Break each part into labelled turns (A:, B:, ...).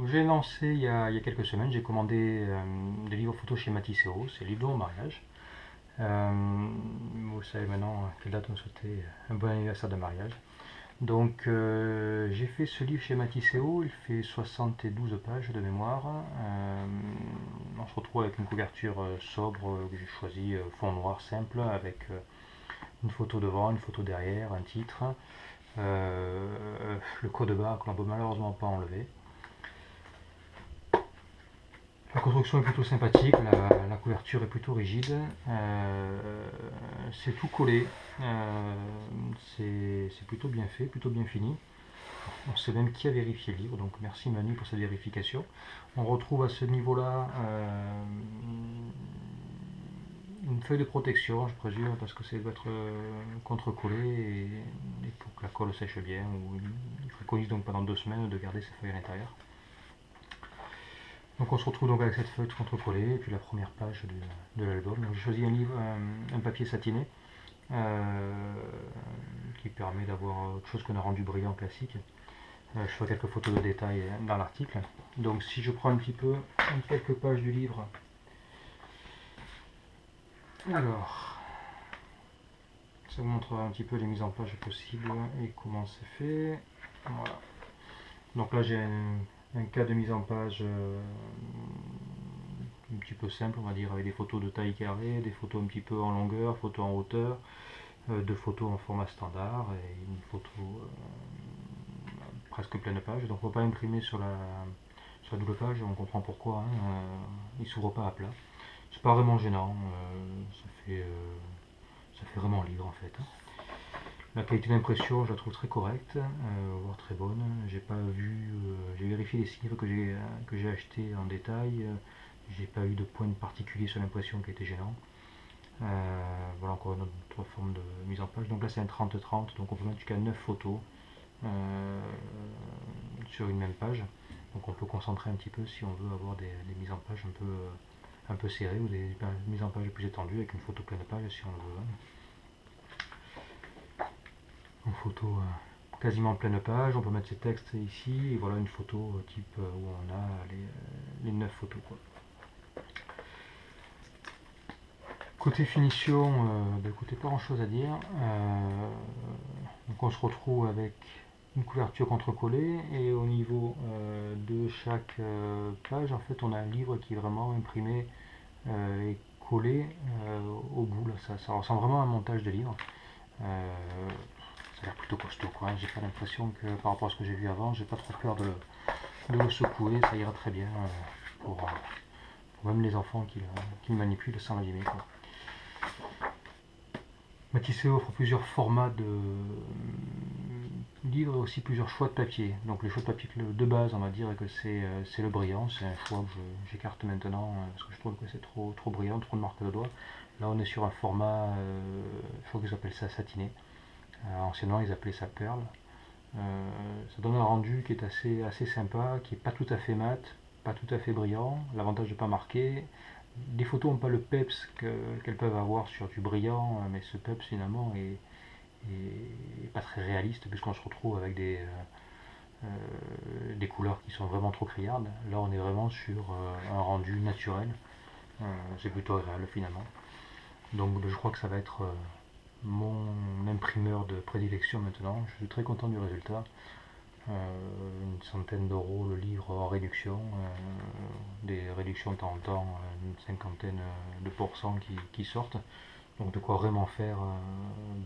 A: j'ai lancé il y a quelques semaines, j'ai commandé des livres photos chez Matisseo, c'est le livre de mon mariage. Vous savez maintenant à quelle date me souhaiter un bon anniversaire de mariage. Donc j'ai fait ce livre chez Matisseo, il fait 72 pages de mémoire. On se retrouve avec une couverture sobre que j'ai choisi, fond noir simple, avec une photo devant, une photo derrière, un titre, le code barre que l'on ne peut malheureusement pas enlever. La construction est plutôt sympathique, la couverture est plutôt rigide, c'est tout collé, c'est plutôt bien fait, plutôt bien fini. On sait même qui a vérifié le livre, donc merci Manu pour cette vérification. On retrouve à ce niveau-là une feuille de protection, je présume, parce que ça doit être contre-collé et pour que la colle sèche bien. Il préconise donc pendant 2 semaines de garder ces feuilles à l'intérieur. Donc on se retrouve donc avec cette feuille contre-collée et puis la première page de l'album. J'ai choisi un papier satiné qui permet d'avoir autre chose qu'un rendu brillant classique. Je ferai quelques photos de détail dans l'article. Donc si je prends un petit peu quelques pages du livre. Alors, ça vous montrera un petit peu les mises en page possibles et comment c'est fait. Voilà. Donc là j'ai un cas de mise en page un petit peu simple, on va dire, avec des photos de taille carrée, des photos un petit peu en longueur, photos en hauteur, 2 photos en format standard et une photo presque pleine page. Donc on ne peut pas imprimer sur la double page, on comprend pourquoi, hein, il ne s'ouvre pas à plat. C'est pas vraiment gênant, ça fait vraiment livre en fait. La qualité d'impression, je la trouve très correcte, voire très bonne. J'ai pas vu, j'ai vérifié les livres que j'ai achetés en détail. J'ai pas eu de point particulier sur l'impression qui était gênant. Voilà encore une autre forme de mise en page. Donc là c'est un 30-30, donc on peut mettre jusqu'à 9 photos sur une même page. Donc on peut concentrer un petit peu si on veut avoir des mises en page un peu serrées ou des mises en page plus étendues avec une photo pleine page si on le veut. Une photo quasiment pleine page, on peut mettre ses textes ici, et voilà une photo type où on a les 9 photos, quoi. Côté finition, écoutez, pas grand chose à dire. Donc on se retrouve avec une couverture contre-collée et au niveau de chaque page, en fait, on a un livre qui est vraiment imprimé et collé au bout. Là, ça ressemble vraiment à un montage de livre. Ça a l'air plutôt costaud, quoi. J'ai pas l'impression que par rapport à ce que j'ai vu avant, j'ai pas trop peur de le secouer, ça ira très bien pour même les enfants qui le manipulent sans l'abîmer, quoi. Matissé offre plusieurs formats de livres et aussi plusieurs choix de papier. Donc le choix de papier de base, on va dire que c'est le brillant, c'est un choix que j'écarte maintenant parce que je trouve que c'est trop brillant, trop de marque de doigt. Là on est sur un format, je crois qu'ils appellent ça satiné. Anciennement ils appelaient ça perle. Ça donne un rendu qui est assez sympa, qui n'est pas tout à fait mat, pas tout à fait brillant. L'avantage de ne pas marquer. Les photos n'ont pas le peps qu'elles peuvent avoir sur du brillant, mais ce peps finalement est pas très réaliste puisqu'on se retrouve avec des couleurs qui sont vraiment trop criardes. Là on est vraiment sur un rendu naturel, c'est plutôt agréable finalement. Donc je crois que ça va être mon imprimeur de prédilection maintenant. Je suis très content du résultat. Une centaine d'euros le livre en réduction, des réductions de temps en temps, une cinquantaine de pourcents qui sortent. Donc de quoi vraiment faire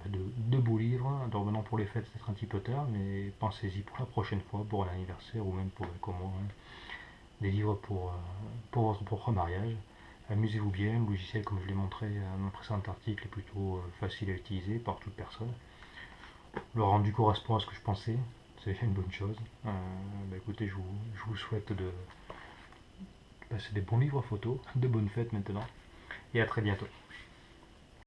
A: de beaux livres. Alors maintenant pour les fêtes c'est peut-être un petit peu tard, mais pensez-y pour la prochaine fois, pour un anniversaire ou même pour comme moi, hein. Des livres pour votre propre mariage. Amusez-vous bien, le logiciel comme je l'ai montré dans le précédent article est plutôt facile à utiliser par toute personne. Le rendu correspond à ce que je pensais, c'est déjà une bonne chose. Écoutez, je vous souhaite de passer des bons livres photos, de bonnes fêtes maintenant, et à très bientôt.